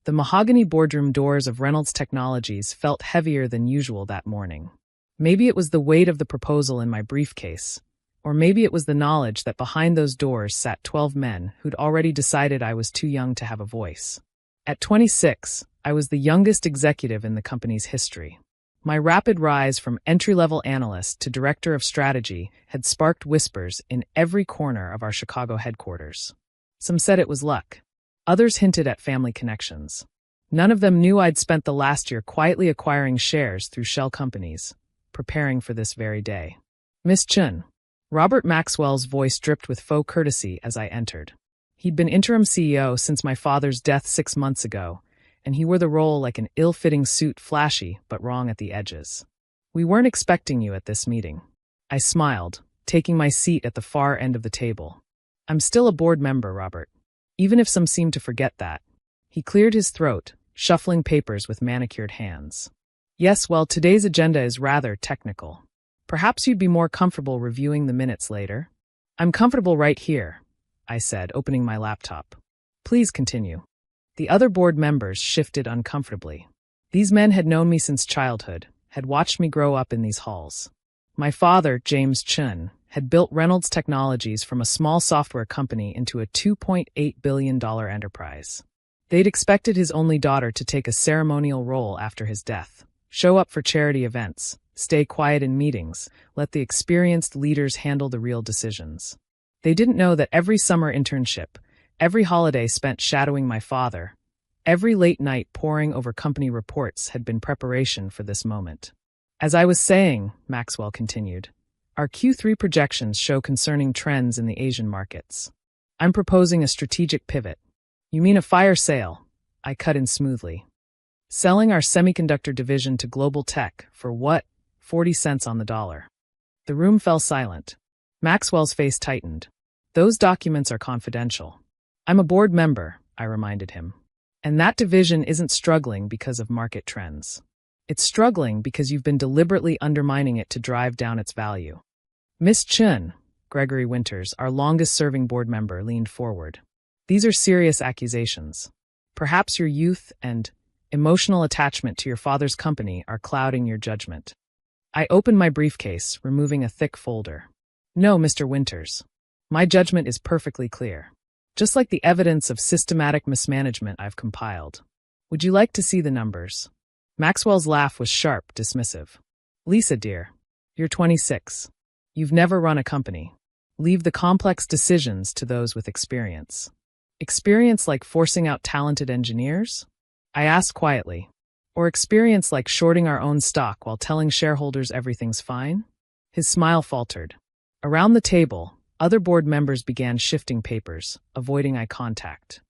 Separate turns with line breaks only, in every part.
The mahogany boardroom doors of Reynolds Technologies felt heavier than usual that morning. Maybe it was the weight of the proposal in my briefcase, or maybe it was the knowledge that behind those doors sat 12 men who'd already decided I was too young to have a voice. At 26, I was the youngest executive in the company's history. My rapid rise from entry-level analyst to director of strategy had sparked whispers in every corner of our Chicago headquarters. Some said it was luck. Others hinted at family connections. None of them knew I'd spent the last year quietly acquiring shares through shell companies, preparing for this very day. Miss Chun. Robert Maxwell's voice dripped with faux courtesy as I entered. He'd been interim CEO since my father's death 6 months ago, and he wore the role like an ill-fitting suit, flashy but wrong at the edges. We weren't expecting you at this meeting. I smiled, taking my seat at the far end of the table. I'm still a board member, Robert. Even if some seem to forget that. He cleared his throat, shuffling papers with manicured hands. Yes, well, today's agenda is rather technical. Perhaps you'd be more comfortable reviewing the minutes later? I'm comfortable right here, I said, opening my laptop. Please continue. The other board members shifted uncomfortably. These men had known me since childhood, had watched me grow up in these halls. My father, James Chun, had built Reynolds Technologies from a small software company into a $2.8 billion enterprise. They'd expected his only daughter to take a ceremonial role after his death, show up for charity events, stay quiet in meetings, let the experienced leaders handle the real decisions. They didn't know that every summer internship, every holiday spent shadowing my father, every late night poring over company reports had been preparation for this moment. As I was saying, Maxwell continued, our Q3 projections show concerning trends in the Asian markets. I'm proposing a strategic pivot. You mean a fire sale? I cut in smoothly. Selling our semiconductor division to global tech for what? 40 cents on the dollar. The room fell silent. Maxwell's face tightened. Those documents are confidential. I'm a board member, I reminded him. And that division isn't struggling because of market trends. It's struggling because you've been deliberately undermining it to drive down its value. Miss Chun, Gregory Winters, our longest-serving board member, leaned forward. These are serious accusations. Perhaps your youth and emotional attachment to your father's company are clouding your judgment. I opened my briefcase, removing a thick folder. No, Mr. Winters. My judgment is perfectly clear. Just like the evidence of systematic mismanagement I've compiled. Would you like to see the numbers? Maxwell's laugh was sharp, dismissive. Lisa, dear, you're 26. You've never run a company. Leave the complex decisions to those with experience. Experience like forcing out talented engineers? I asked quietly. Or experience like shorting our own stock while telling shareholders everything's fine? His smile faltered. Around the table, other board members began shifting papers, avoiding eye contact.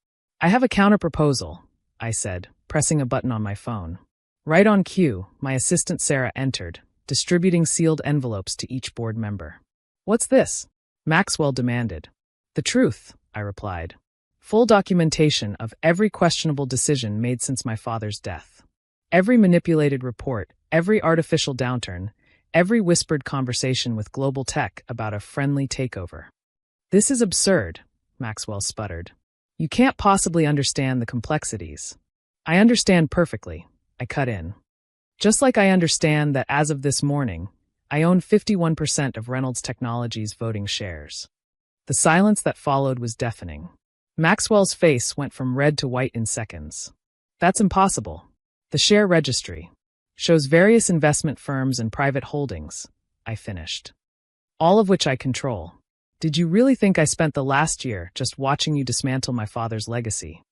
I have a counter-proposal, I said, pressing a button on my phone. Right on cue, my assistant Sarah entered, distributing sealed envelopes to each board member. What's this? Maxwell demanded. The truth, I replied. Full documentation of every questionable decision made since my father's death. Every manipulated report, every artificial downturn, every whispered conversation with global tech about a friendly takeover. This is absurd, Maxwell sputtered. You can't possibly understand the complexities. I understand perfectly, I cut in. Just like I understand that as of this morning, I own 51% of Reynolds Technologies' voting shares. The silence that followed was deafening. Maxwell's face went from red to white in seconds. That's impossible. The share registry shows various investment firms and private holdings, I finished. All of which I control. Did you really think I spent the last year just watching you dismantle my father's legacy?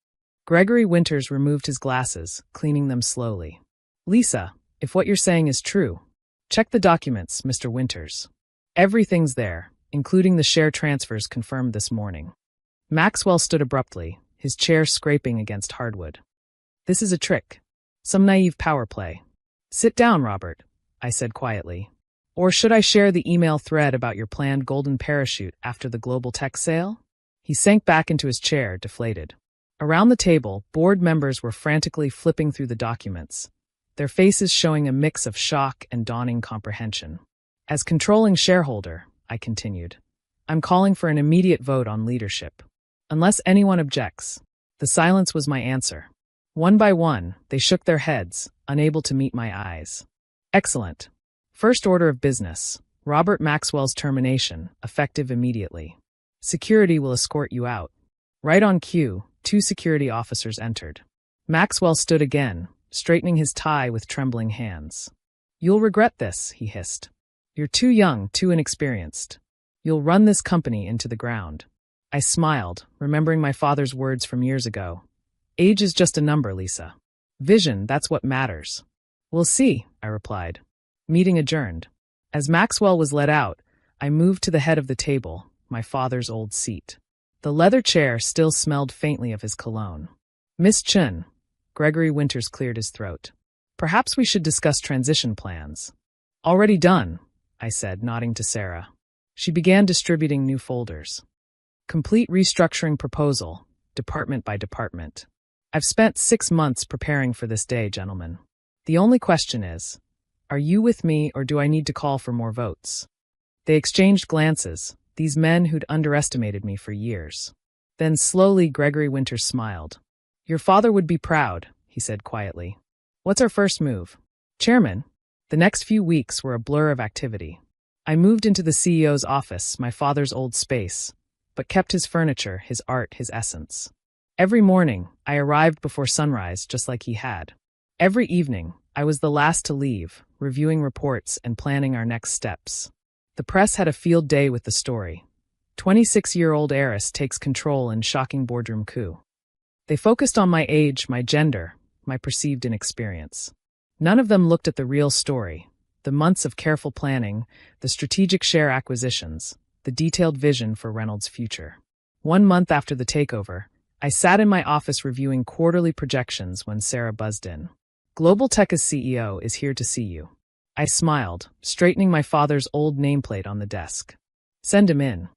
Gregory Winters removed his glasses, cleaning them slowly. Lisa, if what you're saying is true, check the documents, Mr. Winters. Everything's there, including the share transfers confirmed this morning. Maxwell stood abruptly, his chair scraping against hardwood. This is a trick. Some naive power play. Sit down, Robert, I said quietly. Or should I share the email thread about your planned golden parachute after the global tech sale? He sank back into his chair, deflated. Around the table, board members were frantically flipping through the documents, their faces showing a mix of shock and dawning comprehension. As controlling shareholder, I continued, I'm calling for an immediate vote on leadership. Unless anyone objects. The silence was my answer. One by one, they shook their heads, unable to meet my eyes. Excellent. First order of business. Robert Maxwell's termination, effective immediately. Security will escort you out. Right on cue, 2 security officers entered. Maxwell stood again, straightening his tie with trembling hands. You'll regret this, he hissed. You're too young, too inexperienced. You'll run this company into the ground. I smiled, remembering my father's words from years ago. Age is just a number, Lisa. Vision, that's what matters. We'll see, I replied. Meeting adjourned. As Maxwell was let out, I moved to the head of the table, my father's old seat. The leather chair still smelled faintly of his cologne. Miss Chun, Gregory Winters cleared his throat. Perhaps we should discuss transition plans. Already done, I said, nodding to Sarah. She began distributing new folders. Complete restructuring proposal, department by department. I've spent 6 months preparing for this day, gentlemen. The only question is, are you with me or do I need to call for more votes? They exchanged glances, these men who'd underestimated me for years. Then slowly Gregory Winters smiled. Your father would be proud, he said quietly. What's our first move? Chairman, the next few weeks were a blur of activity. I moved into the CEO's office, my father's old space, but kept his furniture, his art, his essence. Every morning, I arrived before sunrise just like he had. Every evening, I was the last to leave, reviewing reports and planning our next steps. The press had a field day with the story. 26-year-old heiress takes control in shocking boardroom coup. They focused on my age, my gender, my perceived inexperience. None of them looked at the real story, the months of careful planning, the strategic share acquisitions, the detailed vision for Reynolds' future. 1 month after the takeover, I sat in my office reviewing quarterly projections when Sarah buzzed in. Global Tech's CEO is here to see you. I smiled, straightening my father's old nameplate on the desk. Send him in.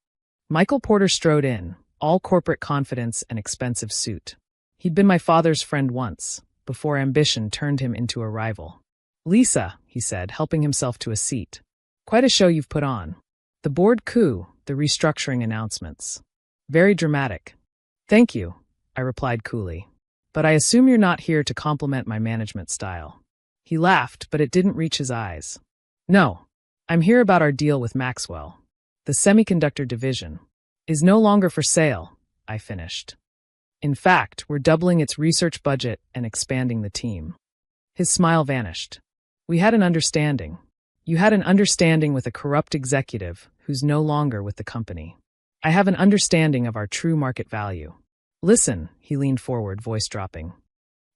Michael Porter strode in, all corporate confidence and expensive suit. He'd been my father's friend once, before ambition turned him into a rival. Lisa, he said, helping himself to a seat. Quite a show you've put on. The board coup, the restructuring announcements. Very dramatic. Thank you, I replied coolly. But I assume you're not here to compliment my management style. He laughed, but it didn't reach his eyes. No, I'm here about our deal with Maxwell. The semiconductor division is no longer for sale, I finished. In fact, we're doubling its research budget and expanding the team. His smile vanished. We had an understanding. You had an understanding with a corrupt executive who's no longer with the company. I have an understanding of our true market value. Listen, he leaned forward, voice dropping.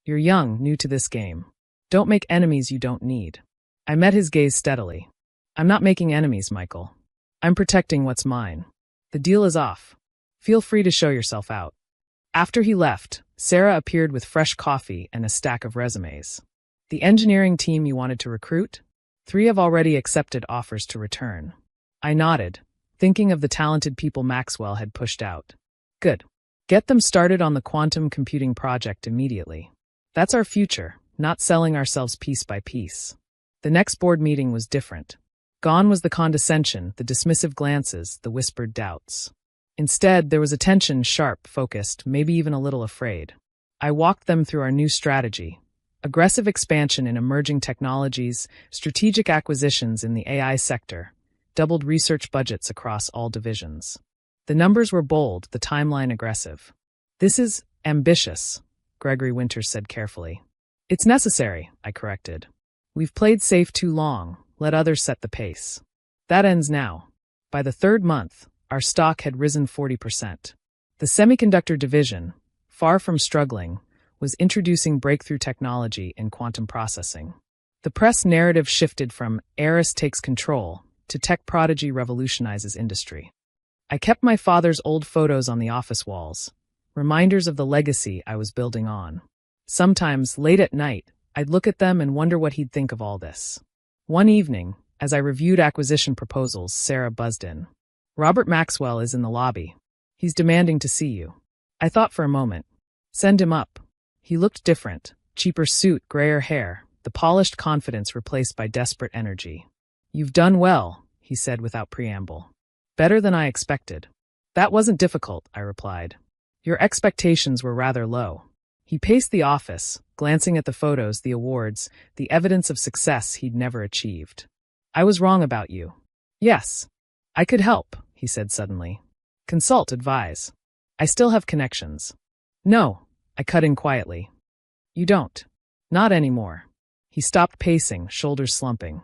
You're young, new to this game. Don't make enemies you don't need. I met his gaze steadily. I'm not making enemies, Michael. I'm protecting what's mine. The deal is off. Feel free to show yourself out. After he left, Sarah appeared with fresh coffee and a stack of resumes. The engineering team you wanted to recruit? 3 have already accepted offers to return. I nodded, thinking of the talented people Maxwell had pushed out. Good. Get them started on the quantum computing project immediately. That's our future, not selling ourselves piece by piece. The next board meeting was different. Gone was the condescension, the dismissive glances, the whispered doubts. Instead, there was attention, sharp, focused, maybe even a little afraid. I walked them through our new strategy. Aggressive expansion in emerging technologies, strategic acquisitions in the AI sector, doubled research budgets across all divisions. The numbers were bold, the timeline aggressive. This is ambitious, Gregory Winters said carefully. It's necessary, I corrected. We've played safe too long, let others set the pace. That ends now. By the 3rd month, our stock had risen 40%. The semiconductor division, far from struggling, was introducing breakthrough technology in quantum processing. The press narrative shifted from heiress takes control to tech prodigy revolutionizes industry. I kept my father's old photos on the office walls, reminders of the legacy I was building on. Sometimes, late at night, I'd look at them and wonder what he'd think of all this. One evening, as I reviewed acquisition proposals, Sarah buzzed in. Robert Maxwell is in the lobby. He's demanding to see you. I thought for a moment. Send him up. He looked different. Cheaper suit, grayer hair, the polished confidence replaced by desperate energy. You've done well, he said without preamble. Better than I expected. That wasn't difficult, I replied. Your expectations were rather low. He paced the office, glancing at the photos, the awards, the evidence of success he'd never achieved. I was wrong about you. Yes. I could help, he said suddenly. Consult, advise. I still have connections. No, I cut in quietly. You don't. Not anymore. He stopped pacing, shoulders slumping.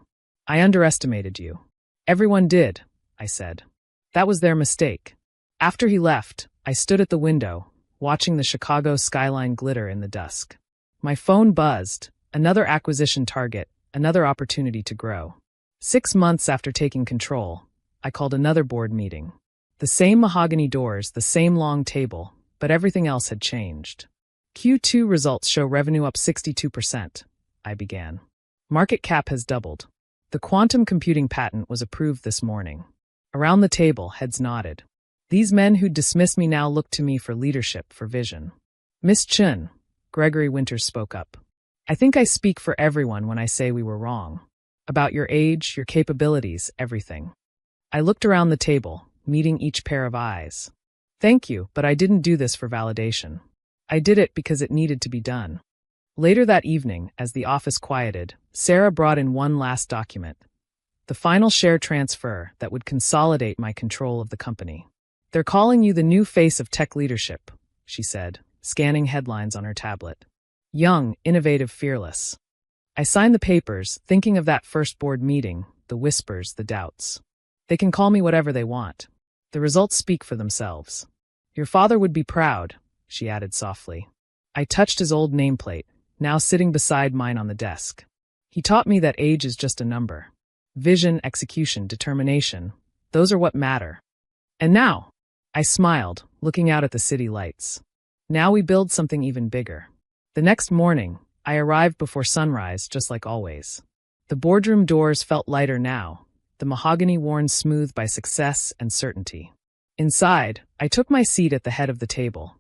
I underestimated you. Everyone did, I said. That was their mistake. After he left, I stood at the window, watching the Chicago skyline glitter in the dusk. My phone buzzed, another acquisition target, another opportunity to grow. 6 months after taking control, I called another board meeting. The same mahogany doors, the same long table, but everything else had changed. Q2 results show revenue up 62%, I began. Market cap has doubled. The quantum computing patent was approved this morning. Around the table, heads nodded. These men who'd dismissed me now looked to me for leadership, for vision. Miss Chun, Gregory Winters spoke up. I think I speak for everyone when I say we were wrong. About your age, your capabilities, everything. I looked around the table, meeting each pair of eyes. Thank you, but I didn't do this for validation. I did it because it needed to be done. Later that evening, as the office quieted, Sarah brought in one last document. The final share transfer that would consolidate my control of the company. They're calling you the new face of tech leadership, she said, scanning headlines on her tablet. Young, innovative, fearless. I signed the papers, thinking of that first board meeting, the whispers, the doubts. They can call me whatever they want. The results speak for themselves. Your father would be proud, she added softly. I touched his old nameplate, now sitting beside mine on the desk. He taught me that age is just a number. Vision, execution, determination, those are what matter. And now, I smiled, looking out at the city lights. Now we build something even bigger. The next morning, I arrived before sunrise, just like always. The boardroom doors felt lighter now, the mahogany worn smooth by success and certainty. Inside, I took my seat at the head of the table.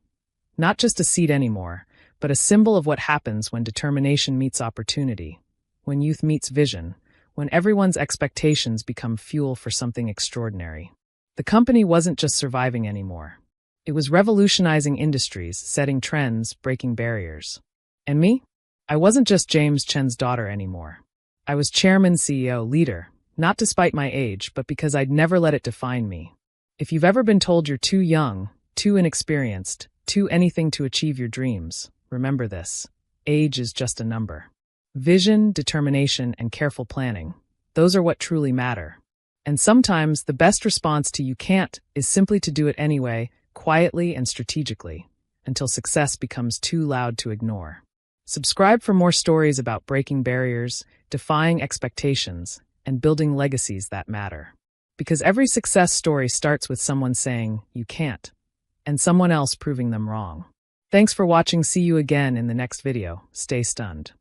Not just a seat anymore, but a symbol of what happens when determination meets opportunity, when youth meets vision, when everyone's expectations become fuel for something extraordinary. The company wasn't just surviving anymore. It was revolutionizing industries, setting trends, breaking barriers. And me? I wasn't just James Chen's daughter anymore. I was chairman, CEO, leader, not despite my age, but because I'd never let it define me. If you've ever been told you're too young, too inexperienced, too anything to achieve your dreams, remember this. Age is just a number. Vision, determination, and careful planning, those are what truly matter. And sometimes the best response to you can't is simply to do it anyway, quietly and strategically, until success becomes too loud to ignore. Subscribe for more stories about breaking barriers, defying expectations, and building legacies that matter. Because every success story starts with someone saying, you can't, and someone else proving them wrong. Thanks for watching. See you again in the next video. Stay stunned.